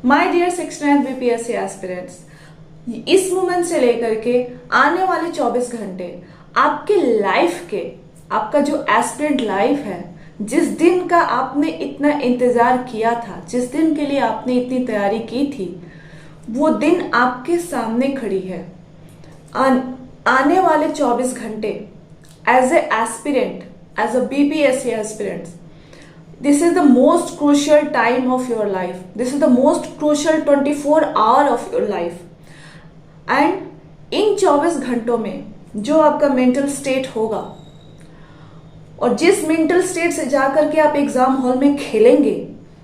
My dear 69 BPSC aspirants, इस moment से लेकर के आने वाले 24 घंटे आपके लाइफ के, आपका जो एस्पिरेंट लाइफ है, जिस दिन का आपने इतना इंतजार किया था, जिस दिन के लिए आपने इतनी तैयारी की थी, वो दिन आपके सामने खड़ी है। आने वाले 24 घंटे as a aspirant, as a BPSC aspirant, this is the most crucial time of your life. This is the most crucial 24 hour of your life. And इन 24 घंटों में जो आपका मेंटल स्टेट होगा और जिस मेंटल स्टेट से जाकर के आप एग्जाम हॉल में खेलेंगे,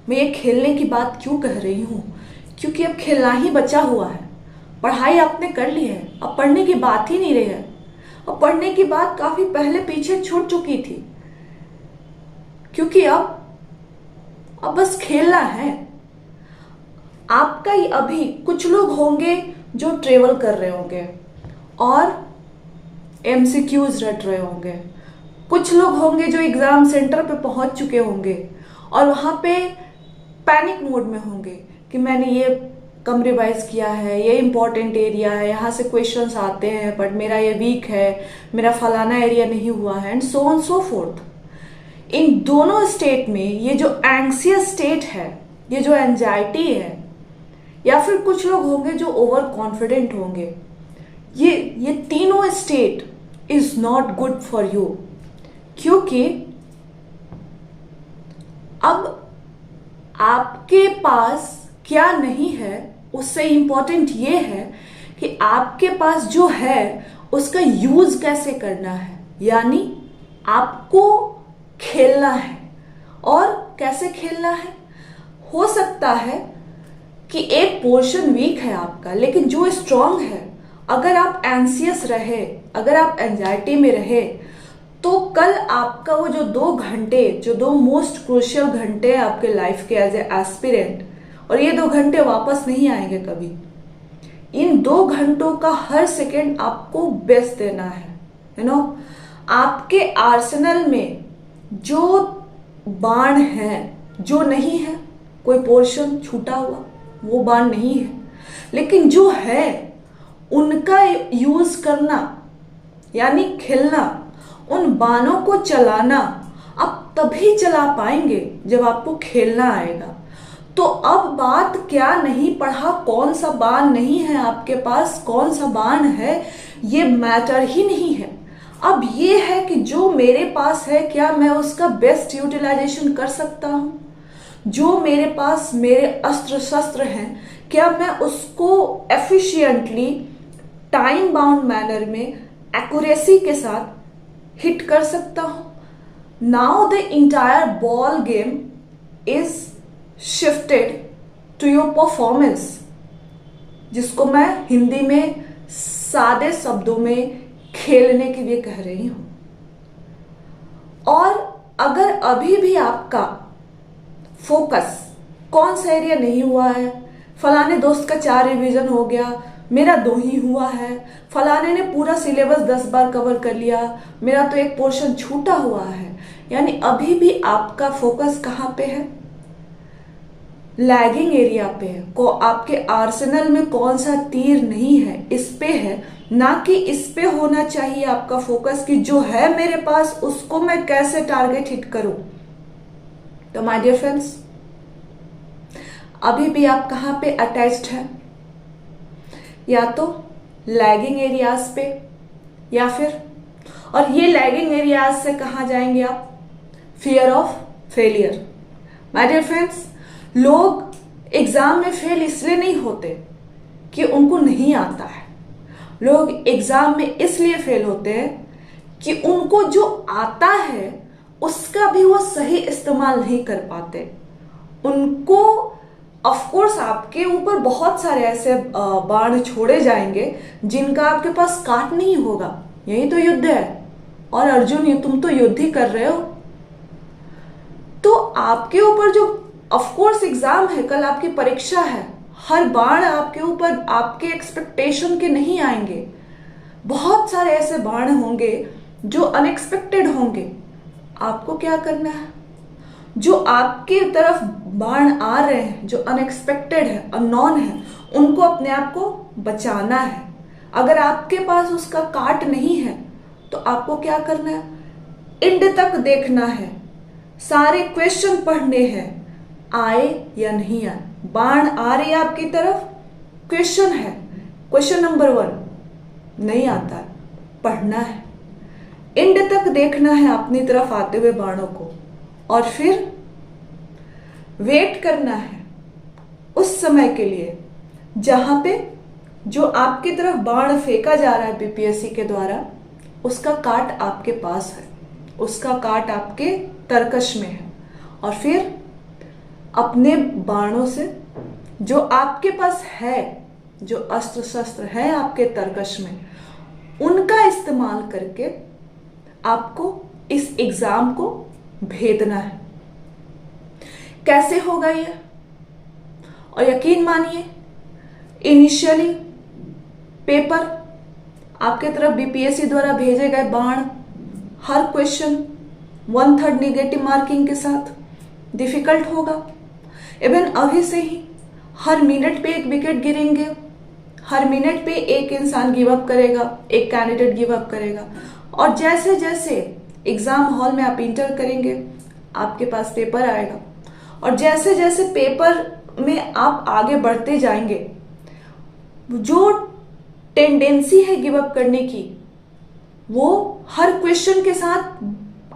मैं ये खेलने की बात क्यों कह रही हूँ, क्योंकि अब खेलना ही बचा हुआ है। पढ़ाई आपने कर ली है, अब पढ़ने की बात ही नहीं रही है। अब पढ़ने की बात काफी पहले पीछे छूट चुकी थी, क्योंकि अब बस खेलना है। आपका ही अभी कुछ लोग होंगे जो ट्रेवल कर रहे होंगे और एमसीक्यूज रट रहे होंगे, कुछ लोग होंगे जो एग्जाम सेंटर पे पहुंच चुके होंगे और वहां पे पैनिक मोड में होंगे कि मैंने ये कम रिवाइज किया है, ये इंपॉर्टेंट एरिया है, यहाँ से क्वेश्चंस आते हैं, बट मेरा ये वीक है, मेरा फलाना एरिया नहीं हुआ है, and so on so forth. इन दोनों स्टेट में ये जो एंग्सियस स्टेट है, ये जो एंजाइटी है, या फिर कुछ लोग होंगे जो ओवर कॉन्फिडेंट होंगे, ये तीनों state is not good for you. क्योंकि अब आपके पास क्या नहीं है, उससे इंपॉर्टेंट ये है कि आपके पास जो है उसका यूज कैसे करना है। यानी आपको खेलना है, और कैसे खेलना है। हो सकता है कि एक पोर्शन वीक है आपका, लेकिन जो स्ट्रांग है, अगर आप एंसियस रहे, अगर आप एंजाइटी में रहे, तो कल आपका वो जो 2 घंटे, जो 2 मोस्ट क्रूशियल घंटे आपके लाइफ के एज ए एस्पिरेंट, और ये 2 घंटे वापस नहीं आएंगे कभी। इन 2 घंटों का हर सेकेंड आपको बेस्ट देना है। आपके आर्सेनल में जो बाण है, जो नहीं है, कोई पोर्शन छूटा हुआ, वो बाण नहीं है, लेकिन जो है उनका यूज करना, यानी खेलना, उन बाणों को चलाना आप तभी चला पाएंगे जब आपको खेलना आएगा। तो अब बात क्या नहीं पढ़ा, कौन सा बाण नहीं है आपके पास, कौन सा बाण है, ये मैटर ही नहीं है। अब ये है कि जो मेरे पास है, क्या मैं उसका बेस्ट यूटिलाइजेशन कर सकता हूं। जो मेरे पास मेरे अस्त्र शस्त्र हैं, क्या मैं उसको एफिशिएंटली, टाइम बाउंड मैनर में, एक्यूरेसी के साथ हिट कर सकता हूं। Now the entire ball game is shifted to your performance, जिसको मैं हिंदी में सादे शब्दों में खेलने के लिए कह रही हूं। और अगर अभी भी आपका फोकस कौन सा एरिया नहीं हुआ है, फलाने दोस्त का 4 रिवीजन हो गया, मेरा 2 ही हुआ है, फलाने ने पूरा सिलेबस 10 बार कवर कर लिया, मेरा तो एक पोर्शन छूटा हुआ है, यानी अभी भी आपका फोकस कहां पे है, लैगिंग एरिया पे है। आपके आर्सेनल में कौन सा तीर नहीं है, इस पे है, ना कि इस पे होना चाहिए आपका फोकस कि जो है मेरे पास उसको मैं कैसे टारगेट हिट करूं। तो माय डियर फ्रेंड्स, अभी भी आप कहां पे अटैच्ड है, या तो लैगिंग एरियाज पे, या फिर, और ये लैगिंग एरियाज से कहां जाएंगे आप, fear of failure. My dear friends, लोग एग्जाम में फेल इसलिए नहीं होते कि उनको नहीं आता है। लोग एग्जाम में इसलिए फेल होते हैं कि उनको जो आता है उसका भी वो सही इस्तेमाल नहीं कर पाते। उनको, ऑफ कोर्स आपके ऊपर बहुत सारे ऐसे बाण छोड़े जाएंगे जिनका आपके पास काट नहीं होगा। यही तो युद्ध है, और अर्जुन तुम तो युद्ध ही कर रहे हो। तो आपके ऊपर जो, ऑफ कोर्स एग्जाम है, कल आपकी परीक्षा है, हर बाण आपके ऊपर आपके एक्सपेक्टेशन के नहीं आएंगे। बहुत सारे ऐसे बाण होंगे जो अनएक्सपेक्टेड होंगे। आपको क्या करना है, जो आपके तरफ बाण आ रहे हैं, जो अनएक्सपेक्टेड है, अननोन है, उनको अपने आप को बचाना है। अगर आपके पास उसका काट नहीं है तो आपको क्या करना है, एंड तक देखना है, सारे क्वेश्चन पढ़ने हैं, आए या नहीं आए। बाण आ रही है आपकी तरफ, क्वेश्चन है, क्वेश्चन नंबर 1 नहीं आता है, पढ़ना है, एंड तक देखना है अपनी तरफ आते हुए बाणों को, और फिर वेट करना है उस समय के लिए जहां पे जो आपकी तरफ बाण फेंका जा रहा है बीपीएससी के द्वारा, उसका काट आपके पास है, उसका काट आपके तरकश में है। और फिर अपने बाणों से जो आपके पास है, जो अस्त्र शस्त्र है आपके तरकश में, उनका इस्तेमाल करके आपको इस एग्जाम को भेदना है। कैसे होगा ये? और यकीन मानिए, इनिशियली पेपर आपके तरफ बीपीएससी द्वारा भेजे गए बाण, हर क्वेश्चन 1/3 निगेटिव मार्किंग के साथ डिफिकल्ट होगा। इवन अभी से ही हर मिनट पे एक विकेट गिरेंगे, हर मिनट पे एक इंसान गिव अप करेगा, एक कैंडिडेट गिव अप करेगा। और जैसे जैसे एग्जाम हॉल में आप इंटर करेंगे, आपके पास पेपर आएगा, और जैसे जैसे पेपर में आप आगे बढ़ते जाएंगे, जो टेंडेंसी है गिव अप करने की, वो हर क्वेश्चन के साथ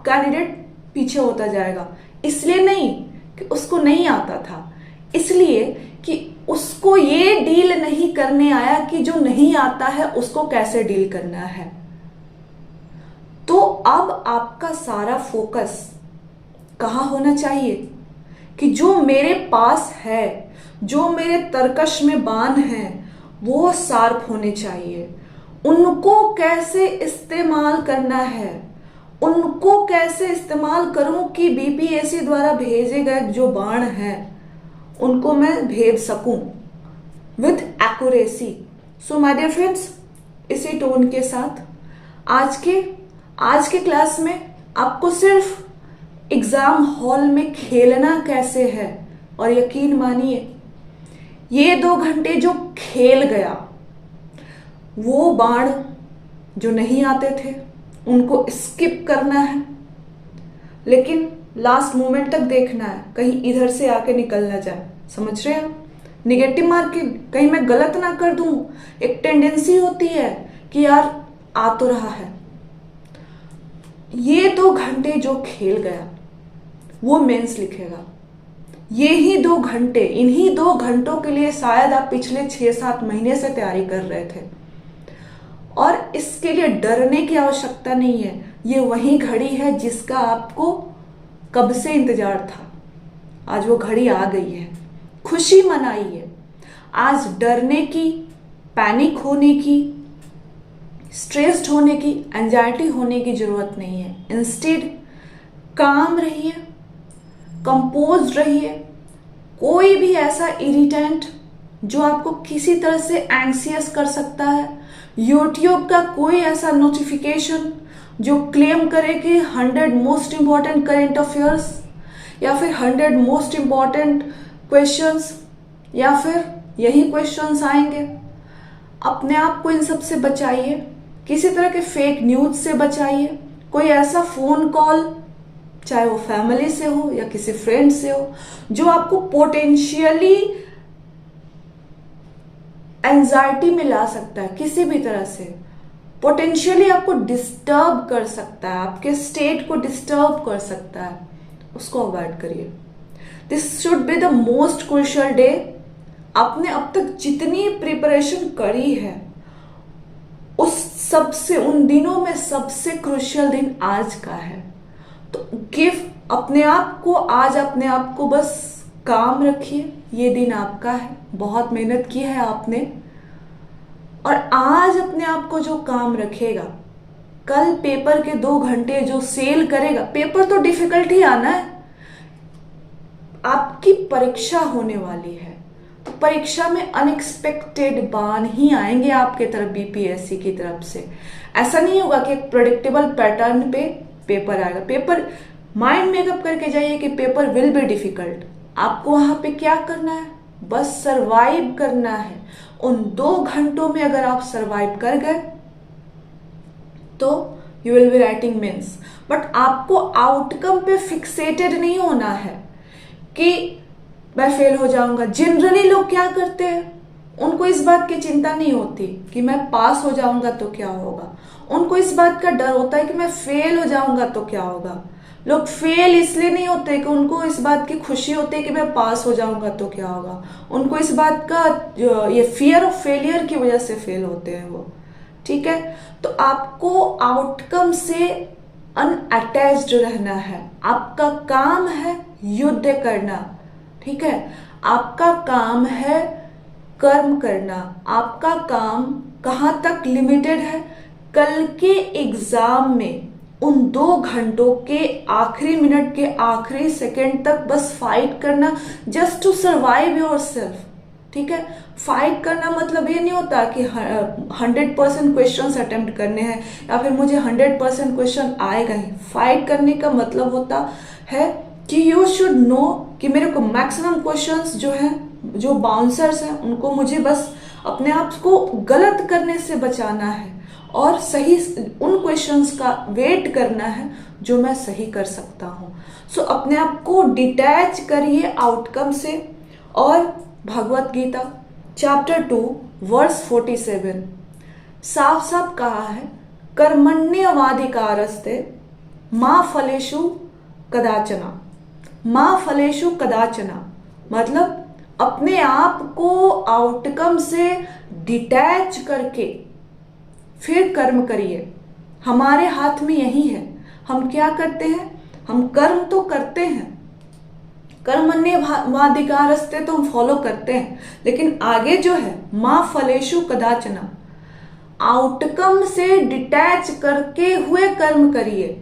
कैंडिडेट पीछे होता जाएगा। इसलिए नहीं कि उसको नहीं आता था, इसलिए कि उसको ये डील नहीं करने आया कि जो नहीं आता है उसको कैसे डील करना है। तो अब आपका सारा फोकस कहाँ होना चाहिए कि जो मेरे पास है, जो मेरे तरकश में बाण है, वो शार्प होने चाहिए। उनको कैसे इस्तेमाल करना है, उनको कैसे इस्तेमाल करूं कि बीपीएससी द्वारा भेजे गए जो बाण हैं उनको मैं भेद सकूं with accuracy. So my dear friends, इसी टोन के साथ आज के क्लास में आपको सिर्फ एग्जाम हॉल में खेलना कैसे है, और यकीन मानिए ये 2 घंटे जो खेल गया, वो बाण जो नहीं आते थे उनको स्किप करना है, लेकिन लास्ट मोमेंट तक देखना है, कहीं इधर से आके निकल ना जाए। समझ रहे हैं? निगेटिव मार्किंग कहीं मैं गलत ना कर दूं। एक टेंडेंसी होती है कि यार आ तो रहा है। ये 2 घंटे जो खेल गया वो मेंस लिखेगा। ये ही 2 घंटे, इन्हीं 2 घंटों के लिए शायद आप पिछले 6-7 महीने से तैयारी कर रहे थे, और इसके लिए डरने की आवश्यकता नहीं है। ये वही घड़ी है जिसका आपको कब से इंतजार था। आज वो घड़ी आ गई है, खुशी मनाइए। आज डरने की, पैनिक होने की, स्ट्रेस्ड होने की, एंजाइटी होने की जरूरत नहीं है। इंस्टेड काम रहिए, कंपोज रहिए। कोई भी ऐसा इरिटेंट जो आपको किसी तरह से एंग्सियस कर सकता है, यूट्यूब का कोई ऐसा नोटिफिकेशन जो क्लेम करे कि 100 मोस्ट इंपॉर्टेंट करेंट अफेयर्स, या फिर 100 मोस्ट इंपॉर्टेंट क्वेश्चंस, या फिर यही क्वेश्चंस आएंगे। अपने आप को इन सब से बचाइए, किसी तरह के फेक न्यूज से बचाइए। कोई ऐसा फोन कॉल, चाहे वो फैमिली से हो या किसी फ्रेंड से हो, जो आपको पोटेंशियली एंजाइटी में ला सकता है, किसी भी तरह से पोटेंशियली आपको डिस्टर्ब कर सकता है, आपके स्टेट को डिस्टर्ब कर सकता है, उसको अवॉइड करिए। This should be the most crucial day. आपने अब तक जितनी प्रिपरेशन करी है, उस सबसे, उन दिनों में सबसे क्रूशियल दिन आज का है। तो गिव अपने आप को, आज अपने आप को बस काम रखिए। ये दिन आपका है, बहुत मेहनत की है आपने, और आज अपने आप को जो काम रखेगा, कल पेपर के 2 घंटे जो सेल करेगा, पेपर तो डिफिकल्ट ही आना है। आपकी परीक्षा होने वाली है, तो परीक्षा में अनएक्सपेक्टेड बाण ही आएंगे आपके तरफ, बीपीएससी की तरफ से। ऐसा नहीं होगा कि एक प्रेडिक्टेबल पैटर्न पे पेपर आएगा। पेपर माइंड मेकअप करके जाइए कि पेपर विल बी डिफिकल्ट। आपको वहां पे क्या करना है, बस सरवाइव करना है। उन 2 घंटों में अगर आप सरवाइव कर गए तो you will be writing mains. But आपको आउटकम पे फिक्सेटेड नहीं होना है कि मैं फेल हो जाऊंगा। जनरली लोग क्या करते हैं, उनको इस बात की चिंता नहीं होती कि मैं पास हो जाऊंगा तो क्या होगा, उनको इस बात का डर होता है कि मैं फेल हो जाऊंगा तो क्या होगा। लोग फेल इसलिए नहीं होते कि उनको इस बात की खुशी होती है कि मैं पास हो जाऊंगा तो क्या होगा, उनको इस बात का ये फियर ऑफ फेलियर की वजह से फेल होते हैं वो। ठीक है, तो आपको आउटकम से अनअटैच्ड रहना है। आपका काम है युद्ध करना, ठीक है, आपका काम है कर्म करना। आपका काम कहाँ तक लिमिटेड है, कल के एग्जाम में उन 2 घंटों के आखिरी मिनट के आखिरी सेकंड तक बस फाइट करना, just to survive yourself. ठीक है, फाइट करना मतलब ये नहीं होता कि 100% क्वेश्चन अटेम्प्ट करने हैं या फिर मुझे 100% क्वेश्चन आएगा ही। फाइट करने का मतलब होता है कि यू शुड नो कि मेरे को मैक्सिमम क्वेश्चंस जो हैं, जो बाउंसर्स हैं, उनको मुझे बस अपने आप को गलत करने से बचाना है और सही उन क्वेश्चंस का वेट करना है जो मैं सही कर सकता हूँ। सो अपने आप को डिटैच करिए आउटकम से। और भगवत गीता चैप्टर 2 वर्स 47 साफ साफ कहा है, कर्मण्यवाधिकारस्ते माँ फलेषु कदाचना। माँ फलेषु कदाचना मतलब अपने आप को आउटकम से डिटैच करके फिर कर्म करिए। हमारे हाथ में यही है, हम क्या करते हैं, हम कर्म तो करते हैं, कर्मण्यवाधिकारस्ते तो हम फॉलो करते हैं, लेकिन आगे जो है माँ फलेषु कदाचना, आउटकम से डिटैच करके हुए कर्म करिए।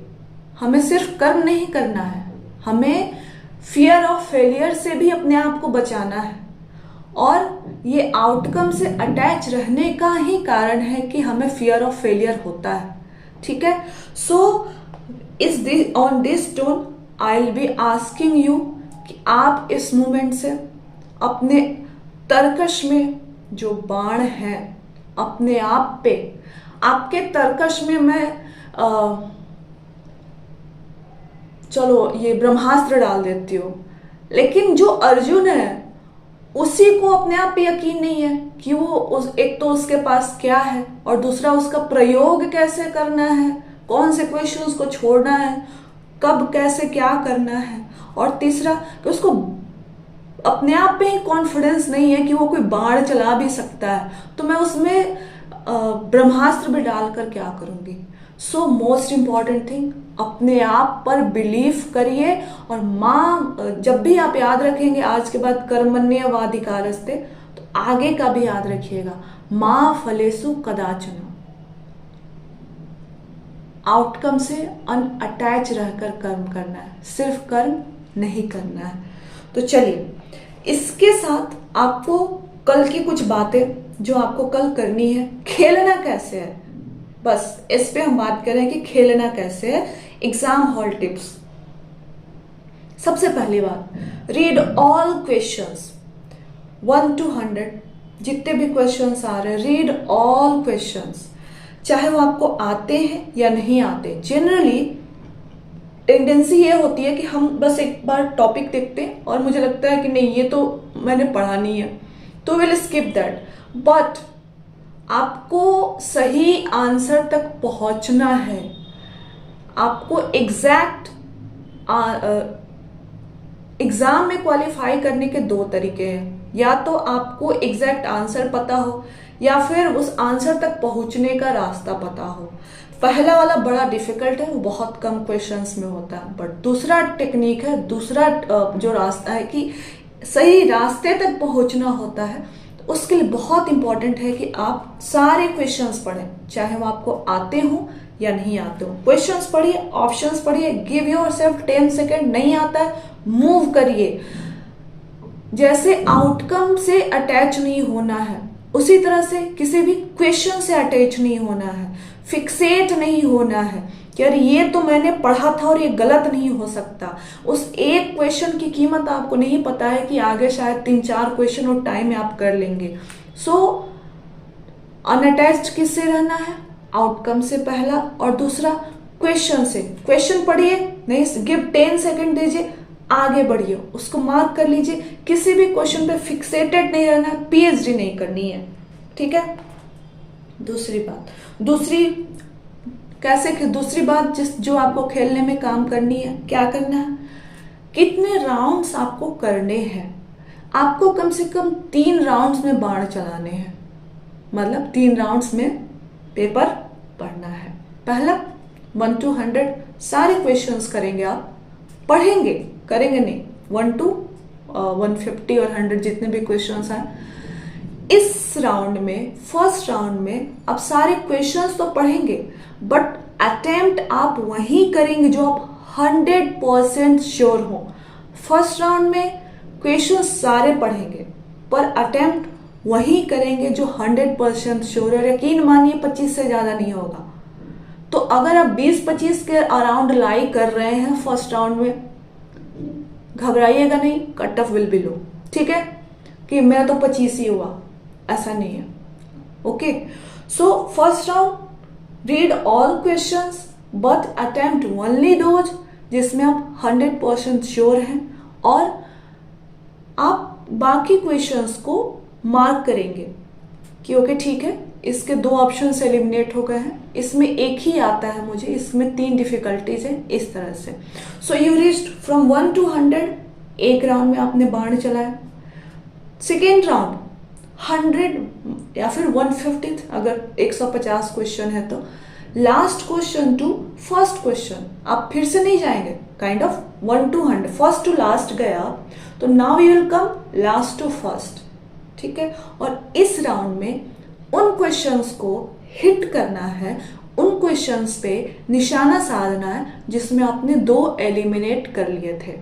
हमें सिर्फ कर्म नहीं करना है, हमें फियर ऑफ फेलियर से भी अपने आप को बचाना है। और ये आउटकम से अटैच रहने का ही कारण है कि हमें फियर ऑफ फेलियर होता है। ठीक है, सो इस on this tone I will be asking you कि आप इस मोमेंट से अपने तर्कश में जो बाण है अपने आप पे, आपके तर्कश में मैं चलो ये ब्रह्मास्त्र डाल देती हूँ, लेकिन जो अर्जुन है उसी को अपने आप पे यकीन नहीं है कि वो एक तो उसके पास क्या है और दूसरा उसका प्रयोग कैसे करना है, कौन से क्वेश्चंस को छोड़ना है, कब कैसे क्या करना है, और तीसरा कि उसको अपने आप पे ही कॉन्फिडेंस नहीं है कि वो कोई बाण चला भी सकता है, तो मैं उसमें ब्रह्मास्त्र भी डालकर क्या करूंगी। सो मोस्ट इंपॉर्टेंट थिंग, अपने आप पर बिलीव करिए। और माँ, जब भी आप याद रखेंगे आज के बाद कर्मण्यवाधिकारस्ते, तो आगे का भी याद रखिएगा, माँ फलेषु कदाचन। आउटकम से अनअटैच रहकर कर्म करना है, सिर्फ कर्म नहीं करना है। तो चलिए, इसके साथ आपको कल की कुछ बातें जो आपको कल करनी है, खेलना कैसे है, बस इस पे हम बात करें कि खेलना कैसे है। Exam hall tips. सबसे पहली बात, रीड ऑल क्वेश्चंस 1 to 100, जितने भी क्वेश्चंस आ रहे हैं, रीड ऑल क्वेश्चंस, चाहे वो आपको आते हैं या नहीं आते। जनरली टेंडेंसी ये होती है कि हम बस एक बार टॉपिक देखते हैं और मुझे लगता है कि नहीं ये तो मैंने पढ़ा नहीं है, तो विल स्किप दैट। बट आपको सही आंसर तक पहुंचना है। आपको एग्जैक्ट एग्जाम में क्वालिफाई करने के 2 तरीके हैं, या तो आपको एग्जैक्ट आंसर पता हो या फिर उस आंसर तक पहुंचने का रास्ता पता हो। पहला वाला बड़ा डिफिकल्ट है, वो बहुत कम क्वेश्चंस में होता है। बट दूसरा टेक्निक है, दूसरा जो रास्ता है कि सही रास्ते तक पहुंचना होता है, तो उसके लिए बहुत इंपॉर्टेंट है कि आप सारे क्वेश्चंस पढ़ें, चाहे वो आपको आते हो या नहीं आते हो। क्वेश्चंस पढ़िए, ऑप्शंस पढ़िए, गिव योरसेल्फ 10 सेकेंड। नहीं आता है, मूव करिए। जैसे आउटकम से अटैच नहीं होना है, उसी तरह से किसी भी क्वेश्चन से अटैच नहीं होना है, फिक्सेट नहीं होना है। कि यार ये तो मैंने पढ़ा था और ये गलत नहीं हो सकता। उस एक क्वेश्चन की कीमत आपको नहीं पता है कि आगे शायद 3-4 क्वेश्चन और टाइम में आप कर लेंगे। सो अनअटैच्ड किससे रहना है? आउटकम से पहला, और दूसरा क्वेश्चन से। क्वेश्चन पढ़िए, नहीं गिव 10 सेकेंड दीजिए, आगे बढ़िए, उसको मार्क कर लीजिए। किसी भी क्वेश्चन पे फिक्सेटेड नहीं रहना, पीएचडी नहीं करनी है, ठीक है। दूसरी बात जो आपको खेलने में काम करनी है, क्या करना है, कितने राउंड्स आपको करने हैं। आपको कम से कम 3 राउंड्स में बाण चलाने हैं, मतलब 3 राउंड्स में पेपर पढ़ना है। पहला 1 to 100 सारे क्वेश्चंस करेंगे आप, पढ़ेंगे, करेंगे नहीं, 1 to 150 और 100 जितने भी क्वेश्चंस हैं। इस राउंड में, फर्स्ट राउंड में आप सारे क्वेश्चंस तो पढ़ेंगे, बट अटेम्प्ट आप वही करेंगे जो आप 100% श्योर हो। फर्स्ट राउंड में क्वेश्चन सारे पढ़ेंगे, पर अटेम्प्ट वही करेंगे जो 100% श्योर है। यकीन मानिए 25 से ज्यादा नहीं होगा। तो अगर आप 20-25 के अराउंड लाई कर रहे हैं फर्स्ट राउंड में, घबराइएगा नहीं, कट ऑफ विल बी लो, ठीक है, कि मेरा तो 25 ही हुआ, ऐसा नहीं है। Okay, so first round read all questions but attempt only those जिसमें आप 100% श्योर हैं, और आप बाकी क्वेश्चंस को मार्क करेंगे कि ओके ठीक है, इसके 2 ऑप्शन से एलिमिनेट हो गए हैं, इसमें एक ही आता है मुझे, इसमें 3 डिफिकल्टीज हैं, इस तरह से। So you reached from 1 to 100, एक राउंड में आपने बाण चलाया। सेकेंड राउंड 100 या फिर 150, अगर 150 क्वेश्चन है तो last question to first question आप फिर से नहीं जाएंगे, kind of 1 to 100, first to last गया, तो now you will come last to first, ठीक है। और इस राउंड में उन क्वेश्चंस को हिट करना है, उन क्वेश्चंस पे निशाना साधना है जिसमें आपने 2 एलिमिनेट कर लिए थे,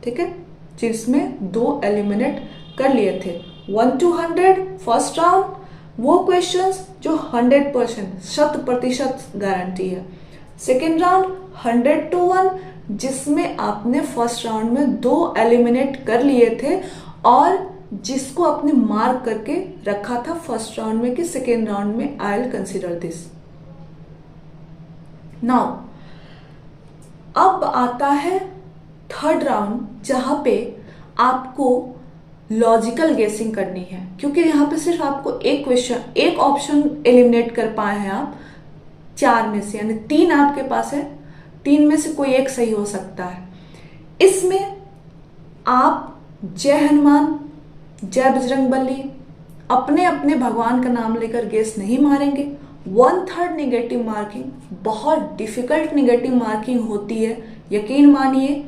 ठीक है, जिसमें 2 एलिमिनेट कर लिए थे। 1 to 100 फर्स्ट राउंड, वो क्वेश्चंस जो 100% 100% गारंटी है। सेकेंड राउंड 100 to 1, जिसमें आपने फर्स्ट राउंड में 2 एलिमिनेट कर लिए थे और जिसको आपने मार्क करके रखा था फर्स्ट राउंड में कि सेकेंड राउंड में I will consider this. Now अब आता है थर्ड राउंड, जहां पे आपको लॉजिकल गेसिंग करनी है, क्योंकि यहां पे सिर्फ आपको एक ऑप्शन एलिमिनेट कर पाए हैं आप 4 में से, यानी 3 आपके पास है, 3 में से कोई एक सही हो सकता है। इसमें आप जय हनुमान, जय बजरंगबली, अपने अपने भगवान का नाम लेकर गेस नहीं मारेंगे। 1/3 नेगेटिव मार्किंग बहुत डिफिकल्ट नेगेटिव मार्किंग होती है, यकीन मानिए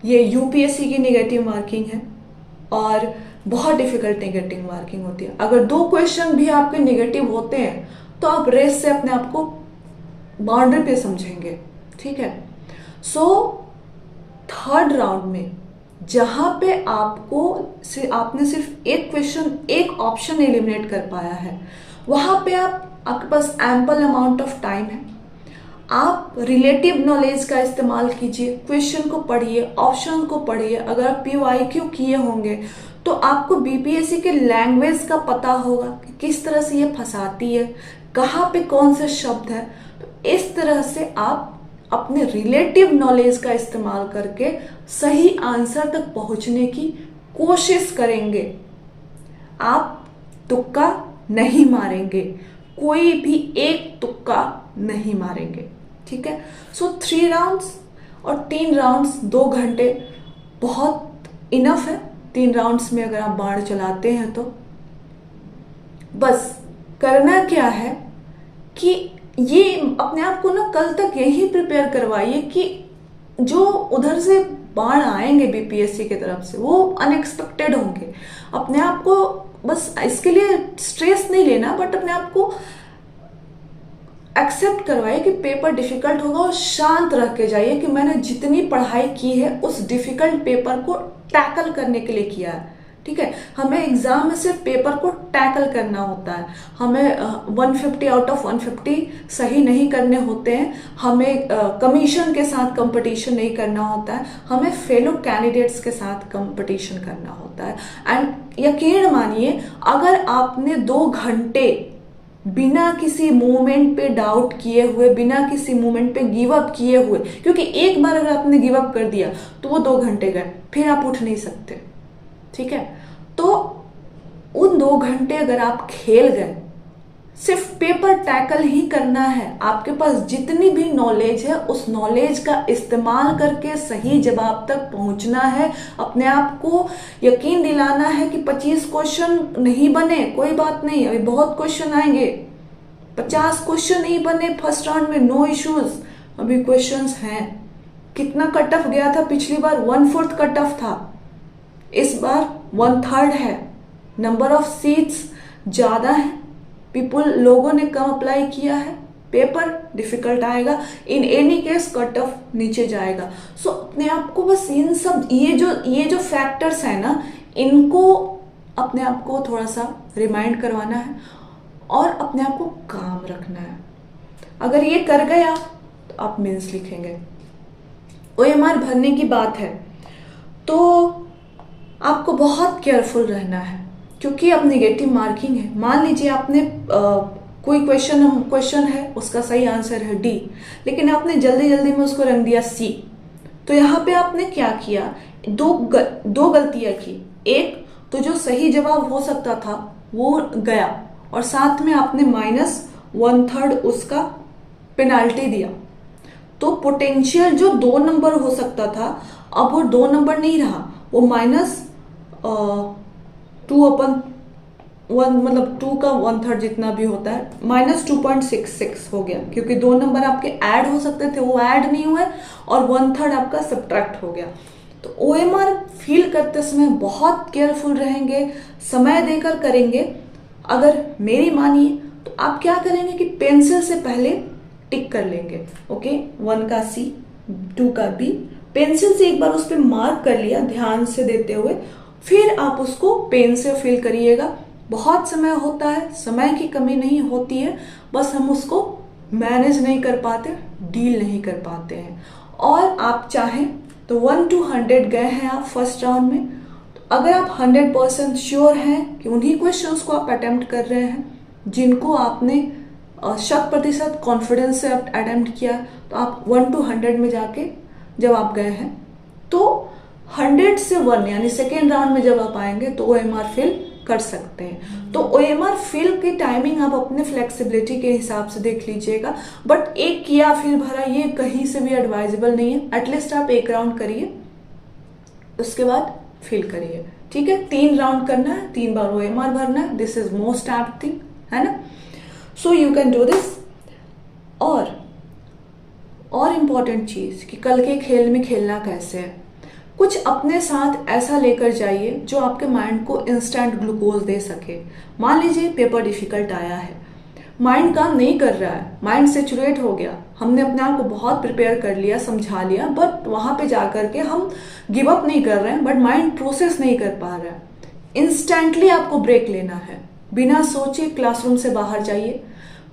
ये यूपीएससी की नेगेटिव मार्किंग है और बहुत डिफिकल्ट नेगेटिव मार्किंग होती है। अगर 2 क्वेश्चन भी आपके नेगेटिव होते हैं तो आप रेस से अपने आप को बाउंड्री पे समझेंगे, ठीक है। सो थर्ड राउंड में जहां पे आपने सिर्फ एक क्वेश्चन, एक ऑप्शन एलिमिनेट कर पाया है, वहां पे आपके पास एम्पल अमाउंट ऑफ टाइम है। आप रिलेटिव नॉलेज का इस्तेमाल कीजिए, क्वेश्चन को पढ़िए, ऑप्शन को पढ़िए। अगर आप PYQ किए होंगे तो आपको बीपीएससी के लैंग्वेज का पता होगा कि किस तरह से ये फंसाती है, कहाँ पे कौन से शब्द है। तो इस तरह से आप अपने रिलेटिव नॉलेज का इस्तेमाल करके सही आंसर तक पहुंचने की कोशिश करेंगे। आप तुक्का नहीं मारेंगे, कोई भी एक तुक्का नहीं मारेंगे, ठीक है। सो 3 राउंड्स और 3 राउंड्स 2 घंटे बहुत इनफ है। 3 राउंड्स में अगर आप बाण चलाते हैं तो बस करना क्या है कि ये अपने आप को ना कल तक यही प्रिपेयर करवाइए कि जो उधर से बाण आएंगे बीपीएससी की तरफ से वो अनएक्सपेक्टेड होंगे। अपने आप को बस इसके लिए स्ट्रेस नहीं लेना, बट अपने आप को एक्सेप्ट करवाइए कि पेपर डिफिकल्ट होगा और शांत रह के जाइए कि मैंने जितनी पढ़ाई की है उस डिफिकल्ट पेपर को टैकल करने के लिए किया है, ठीक है। हमें एग्जाम में सिर्फ पेपर को टैकल करना होता है, हमें 150 आउट ऑफ 150 सही नहीं करने होते हैं, हमें कमीशन के साथ कंपटीशन नहीं करना होता है, हमें फेलो कैंडिडेट्स के साथ कंपटीशन करना होता है। एंड यकीन मानिए, अगर आपने 2 घंटे बिना किसी मोमेंट पे डाउट किए हुए, बिना किसी मोमेंट पे गिव अप किए हुए, क्योंकि एक बार अगर आपने गिव अप कर दिया तो वो 2 घंटे गए, फिर आप उठ नहीं सकते, ठीक है। तो उन 2 घंटे अगर आप खेल गए, सिर्फ पेपर टैकल ही करना है, आपके पास जितनी भी नॉलेज है उस नॉलेज का इस्तेमाल करके सही जवाब तक पहुंचना है। अपने आप को यकीन दिलाना है कि 25 क्वेश्चन नहीं बने, कोई बात नहीं, अभी बहुत क्वेश्चन आएंगे। 50 क्वेश्चन नहीं बने फर्स्ट राउंड में, नो इश्यूज, अभी क्वेश्चंस हैं। कितना कट ऑफ गया था पिछली बार? 1/4 कट ऑफ था, इस बार 1/3 है। नंबर ऑफ सीट्स ज्यादा है, लोगों ने कम अप्लाई किया है, पेपर डिफिकल्ट आएगा, in any case cut off नीचे जाएगा। सो अपने आप को बस इन सब ये जो फैक्टर्स है ना, इनको अपने आप को थोड़ा सा रिमाइंड करवाना है और अपने आप को काम रखना है। अगर ये कर गए आप तो आप मेंस लिखेंगे। ओएमआर भरने की बात है तो आपको बहुत केयरफुल रहना है, क्योंकि अब नेगेटिव मार्किंग है। मान लीजिए आपने कोई क्वेश्चन है, उसका सही आंसर है डी, लेकिन आपने जल्दी जल्दी में उसको रंग दिया सी, तो यहाँ पे आपने क्या किया? दो गलतियां की। एक तो जो सही जवाब हो सकता था वो गया, और साथ में आपने -1/3 उसका पेनाल्टी दिया। तो पोटेंशियल जो 2 नंबर हो सकता था, अब वो 2 नंबर नहीं रहा, वो -2/1, मतलब 2 का 1/3 जितना भी होता है, -2.66 हो गया, क्योंकि 2 नंबर आपके ऐड हो सकते थे, वो ऐड नहीं हुए, और 1/3 आपका सब्ट्रैक्ट हो गया। तो ओएमआर फील करते समय बहुत केयरफुल रहेंगे, समय देकर करेंगे। अगर मेरी मानिए तो आप क्या करेंगे कि पेंसिल से पहले टिक कर लेंगे, ओके, 1 का सी, 2 का बी, पेंसिल से एक बार उस पर मार्क कर लिया ध्यान से देते हुए, फिर आप उसको पेन से फिल करिएगा। बहुत समय होता है, समय की कमी नहीं होती है, बस हम उसको मैनेज नहीं कर पाते, डील नहीं कर पाते हैं। और आप चाहें तो 1 to 100 गए हैं आप फर्स्ट राउंड में, तो अगर आप 100% श्योर हैं कि उन्हीं क्वेश्चंस को आप अटेम्प्ट कर रहे हैं जिनको आपने 100% कॉन्फिडेंस से अटेम्प्ट किया, तो आप 1 to 100 में जाके जब आप गए हैं तो 100 से 1 यानी सेकेंड राउंड में जब आप आएंगे तो ओएमआर फिल कर सकते हैं। तो ओएमआर फिल की टाइमिंग आप अपने फ्लेक्सिबिलिटी के हिसाब से देख लीजिएगा, बट एक किया फिर भरा ये कहीं से भी एडवाइजेबल नहीं है। एटलीस्ट आप 1 राउंड करिए, उसके बाद फिल करिए, ठीक है। 3 राउंड करना है, 3 बार ओएमआर भरना है, this is most apt thing, है ना। So you can do this. और इम्पॉर्टेंट चीज कि कल के खेल में खेलना कैसे है, कुछ अपने साथ ऐसा लेकर जाइए जो आपके माइंड को इंस्टेंट ग्लूकोज दे सके। मान लीजिए पेपर डिफिकल्ट आया है, माइंड काम नहीं कर रहा है, माइंड सेचुरेट हो गया, हमने अपने आप को बहुत प्रिपेयर कर लिया, समझा लिया, बट वहां पे जाकर के हम गिव अप नहीं कर रहे हैं, बट माइंड प्रोसेस नहीं कर पा रहा है। इंस्टेंटली आपको ब्रेक लेना है, बिना सोचे क्लासरूम से बाहर जाइए।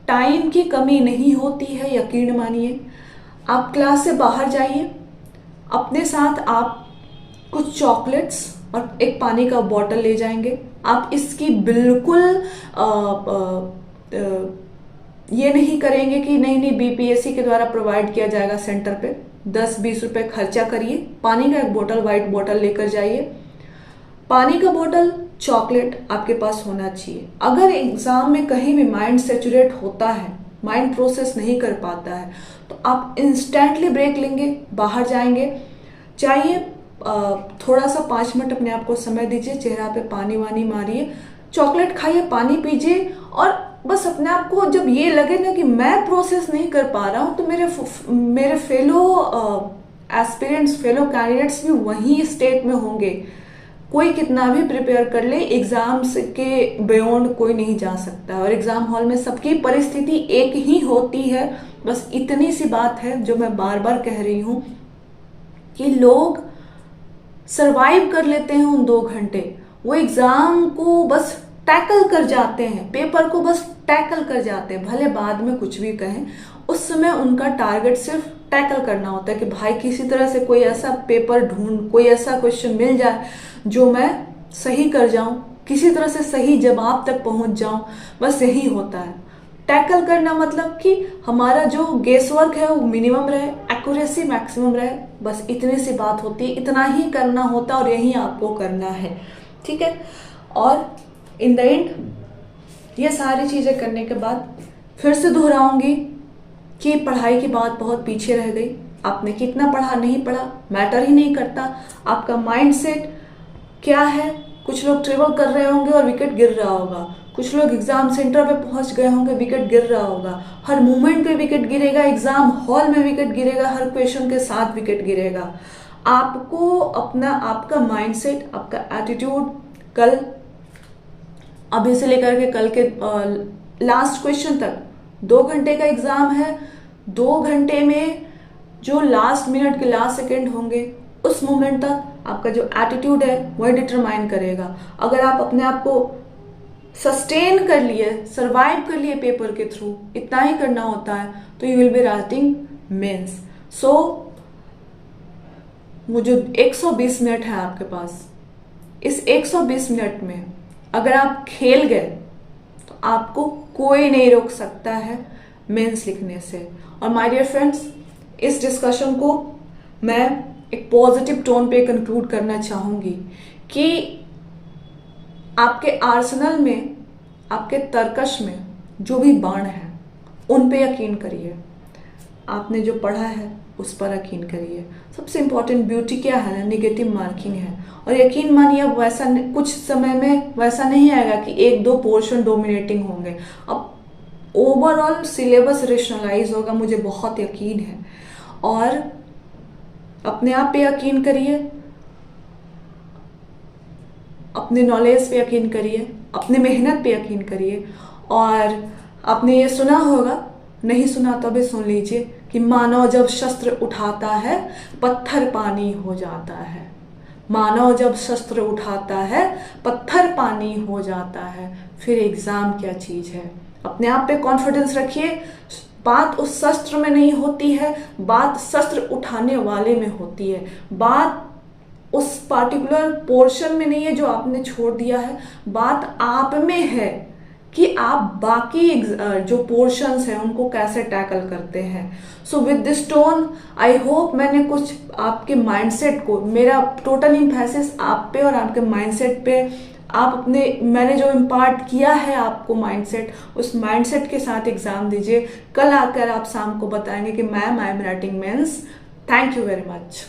टाइम की कमी नहीं होती है, यकीन मानिए। आप क्लास से बाहर जाइए, अपने साथ आप कुछ चॉकलेट्स और एक पानी का बॉटल ले जाएंगे। आप इसकी बिल्कुल ये नहीं करेंगे कि नहीं बीपीएससी के द्वारा प्रोवाइड किया जाएगा सेंटर पे, 10-20 रुपए खर्चा करिए, पानी का एक बोतल, व्हाइट बोतल लेकर जाइए। पानी का बोतल, चॉकलेट आपके पास होना चाहिए। अगर एग्जाम में कहीं भी माइंड सेचुरेट होता है, माइंड प्रोसेस नहीं कर पाता है, तो आप इंस्टेंटली ब्रेक लेंगे, बाहर जाएंगे। चाहिए थोड़ा सा 5 मिनट अपने आप को समय दीजिए, चेहरा पे पानी वानी मारिए, चॉकलेट खाइए, पानी पीजिए, और बस अपने आप को जब ये लगे ना कि मैं प्रोसेस नहीं कर पा रहा हूं, तो मेरे फेलो एस्पिरेंट्स, फेलो कैंडिडेट्स भी वही स्टेट में होंगे। कोई कितना भी प्रिपेयर कर ले, एग्जाम्स के बियॉन्ड कोई नहीं जा सकता, और एग्जाम हॉल में सबकी परिस्थिति एक ही होती है। बस इतनी सी बात है जो मैं बार बार कह रही हूं कि लोग सरवाइव कर लेते हैं उन 2 घंटे, वो एग्जाम को बस टैकल कर जाते हैं, पेपर को बस टैकल कर जाते हैं, भले बाद में कुछ भी कहें, उस समय उनका टारगेट सिर्फ टैकल करना होता है कि भाई किसी तरह से कोई ऐसा पेपर ढूंढ, कोई ऐसा क्वेश्चन मिल जाए जो मैं सही कर जाऊं, किसी तरह से सही जवाब तक पहुंच जाऊं, बस यही होता है। टैकल करना मतलब कि हमारा जो गेस वर्क है वो मिनिमम रहे, एक्यूरेसी मैक्सिमम रहे, बस इतनी सी बात होती है, इतना ही करना होता है और यही आपको करना है, ठीक है। और इन द एंड ये सारी चीज़ें करने के बाद फिर से दोहराऊंगी कि पढ़ाई की बात बहुत पीछे रह गई। आपने कितना पढ़ा नहीं पढ़ा मैटर ही नहीं करता, आपका माइंडसेट क्या है। कुछ लोग ट्रेवल कर रहे होंगे और विकेट गिर रहा होगा, कुछ लोग एग्जाम सेंटर पे पहुंच गए होंगे, विकेट गिर रहा होगा, हर मोमेंट पे विकेट गिरेगा, एग्जाम हॉल में विकेट गिरेगा, हर क्वेश्चन के साथ विकेट गिरेगा। आपको अपना, आपका माइंडसेट, आपका एटीट्यूड, कल, अभी से लेकर के कल के लास्ट क्वेश्चन तक 2 घंटे का एग्जाम है, 2 घंटे में जो लास्ट मिनट के लास्ट सेकेंड होंगे उस मोमेंट तक आपका जो एटीट्यूड है वह डिटरमाइन करेगा। अगर आप अपने आप को सस्टेन कर लिए, सरवाइव कर लिए पेपर के थ्रू, इतना ही करना होता है, तो you will be writing mains. So वो जो 120 मिनट है आपके पास, इस 120 मिनट में अगर आप खेल गए तो आपको कोई नहीं रोक सकता है मेंस लिखने से। और माय डियर फ्रेंड्स, इस डिस्कशन को मैं एक पॉजिटिव टोन पे कंक्लूड करना चाहूंगी कि आपके आर्सेनल में, आपके तर्कश में जो भी बाण है उन पे यकीन करिए, आपने जो पढ़ा है उस पर यकीन करिए। सबसे इंपॉर्टेंट ब्यूटी क्या है ना, निगेटिव मार्किंग है। और यकीन मानिए अब वैसा कुछ समय में वैसा नहीं आएगा कि 1-2 पोर्शन डोमिनेटिंग होंगे, अब ओवरऑल सिलेबस रेशनलाइज होगा, मुझे बहुत यकीन है। और अपने आप पे यकीन करिए, अपने नॉलेज पे यकीन करिए, अपने मेहनत पे यकीन करिए। और आपने ये सुना होगा, नहीं सुना तो भी सुन लीजिए कि मानव जब शस्त्र उठाता है पत्थर पानी हो जाता है। मानव जब शस्त्र उठाता है पत्थर पानी हो जाता है, फिर एग्जाम क्या चीज है। अपने आप पे कॉन्फिडेंस रखिए, बात उस शस्त्र में नहीं होती है, बात शस्त्र उठाने वाले में होती है, बात उस पार्टिकुलर पोर्शन में नहीं है जो आपने छोड़ दिया है, बात आप में है कि आप बाकी जो पोर्शंस हैं उनको कैसे टैकल करते हैं। So with this tone I hope मैंने कुछ आपके माइंडसेट को, मेरा टोटल इम्फेसिस आप पे और आपके माइंडसेट पे, आप अपने, मैंने जो इम्पार्ट किया है आपको माइंडसेट, उस माइंडसेट के साथ एग्जाम दीजिए। कल आकर आप शाम को बताएंगे कि ma'am I am writing mains. Thank you very much.